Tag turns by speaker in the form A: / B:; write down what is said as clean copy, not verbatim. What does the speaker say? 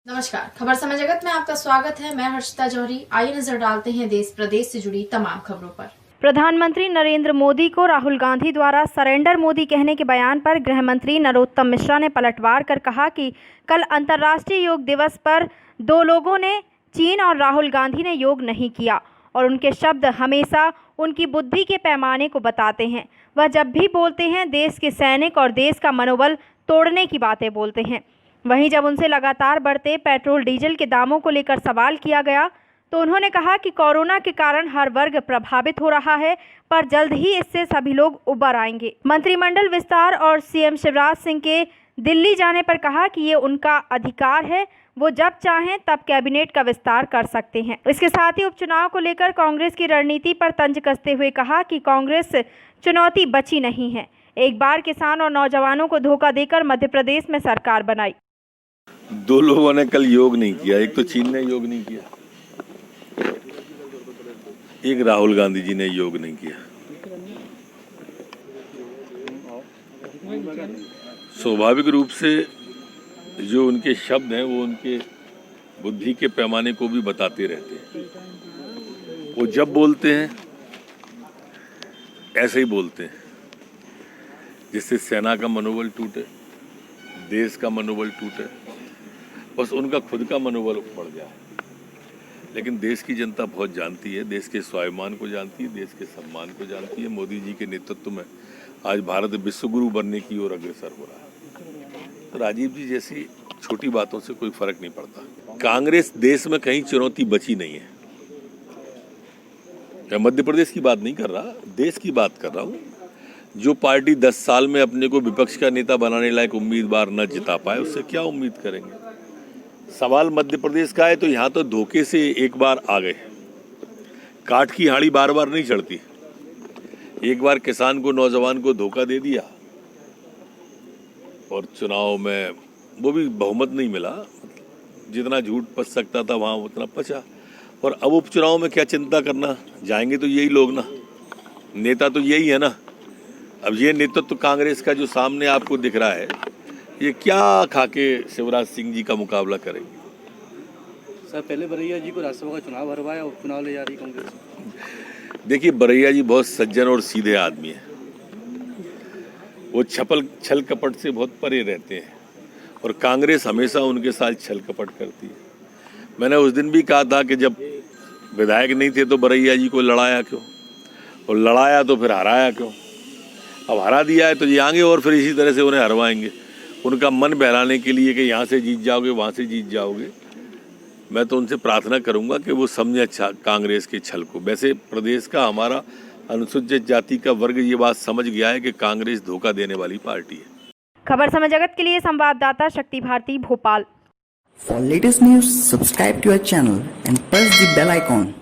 A: नमस्कार, खबर समय जगत में आपका स्वागत है। मैं हर्षिता जौहरी। आइए नजर डालते हैं देश प्रदेश से जुड़ी तमाम खबरों पर।
B: प्रधानमंत्री नरेंद्र मोदी को राहुल गांधी द्वारा सरेंडर मोदी कहने के बयान पर गृह मंत्री नरोत्तम मिश्रा ने पलटवार कर कहा कि कल अंतर्राष्ट्रीय योग दिवस पर दो लोगों ने, चीन और राहुल गांधी ने योग नहीं किया और उनके शब्द हमेशा उनकी बुद्धि के पैमाने को बताते हैं। वह जब भी बोलते हैं देश के सैनिक और देश का मनोबल तोड़ने की बातें बोलते हैं। वहीं जब उनसे लगातार बढ़ते पेट्रोल डीजल के दामों को लेकर सवाल किया गया तो उन्होंने कहा कि कोरोना के कारण हर वर्ग प्रभावित हो रहा है, पर जल्द ही इससे सभी लोग उबर आएंगे। मंत्रिमंडल विस्तार और सीएम शिवराज सिंह के दिल्ली जाने पर कहा कि ये उनका अधिकार है, वो जब चाहें तब कैबिनेट का विस्तार कर सकते हैं। इसके साथ ही उपचुनाव को लेकर कांग्रेस की रणनीति पर तंज कसते हुए कहा कि कांग्रेस चुनौती बची नहीं है। एक बार किसान और नौजवानों को धोखा देकर मध्य प्रदेश में सरकार बनाई।
C: दो लोगों ने कल योग नहीं किया, एक तो चीन ने योग नहीं किया, एक राहुल गांधी जी ने योग नहीं किया। स्वाभाविक रूप से जो उनके शब्द हैं वो उनके बुद्धि के पैमाने को भी बताते रहते हैं। वो जब बोलते हैं ऐसे ही बोलते हैं जिससे सेना का मनोबल टूटे, देश का मनोबल टूटे, बस उनका खुद का मनोबल बढ़ जाए। लेकिन देश की जनता बहुत जानती है, देश के स्वाभिमान को जानती है, देश के सम्मान को जानती है। मोदी जी के नेतृत्व में आज भारत विश्वगुरु बनने की ओर अग्रसर हो रहा है। तो राजीव जी जैसी छोटी बातों से कोई फर्क नहीं पड़ता। कांग्रेस देश में कहीं चुनौती बची नहीं है। मैं मध्य प्रदेश की बात नहीं कर रहा, देश की बात कर रहा हूँ। जो पार्टी 10 साल में अपने को विपक्ष का नेता बनाने लायक उम्मीदवार न जिता पाए, उससे क्या उम्मीद करेंगे। सवाल मध्य प्रदेश का है तो यहाँ तो धोखे से एक बार आ गए। काठ की हाड़ी बार बार नहीं चढ़ती। एक बार किसान को, नौजवान को धोखा दे दिया और चुनाव में वो भी बहुमत नहीं मिला। जितना झूठ पच सकता था वहाँ उतना पचा। और अब उपचुनाव में क्या चिंता करना, जाएंगे तो यही लोग ना, नेता तो यही है ना। अब ये नेतृत्व कांग्रेस का जो सामने आपको दिख रहा है, ये क्या खाके शिवराज सिंह जी का मुकाबला करेंगे।
D: सर, पहले बरैया जी को राज्यसभा का चुनाव हरवाया, उपचुनाव ले जा रही कांग्रेस।
C: देखिए, बरैया जी बहुत सज्जन और सीधे आदमी हैं। वो छल कपट से बहुत परे रहते हैं और कांग्रेस हमेशा उनके साथ छल कपट करती है। मैंने उस दिन भी कहा था कि जब विधायक नहीं थे तो बरैया जी को लड़ाया क्यों, और लड़ाया तो फिर हराया क्यों। अब हरा दिया है तो ये आएंगे और फिर इसी तरह से उन्हें हरवाएंगे, उनका मन बहलाने के लिए कि यहाँ से जीत जाओगे, वहाँ से जीत जाओगे। मैं तो उनसे प्रार्थना करूंगा कि वो समझे अच्छा कांग्रेस के छल को। वैसे प्रदेश का हमारा अनुसूचित जाति का वर्ग ये बात समझ गया है कि कांग्रेस धोखा देने वाली पार्टी है।
B: खबर समय जगत के लिए संवाददाता शक्ति Bharti, Bhopal.
E: For latest news, subscribe to our channel and press the bell icon.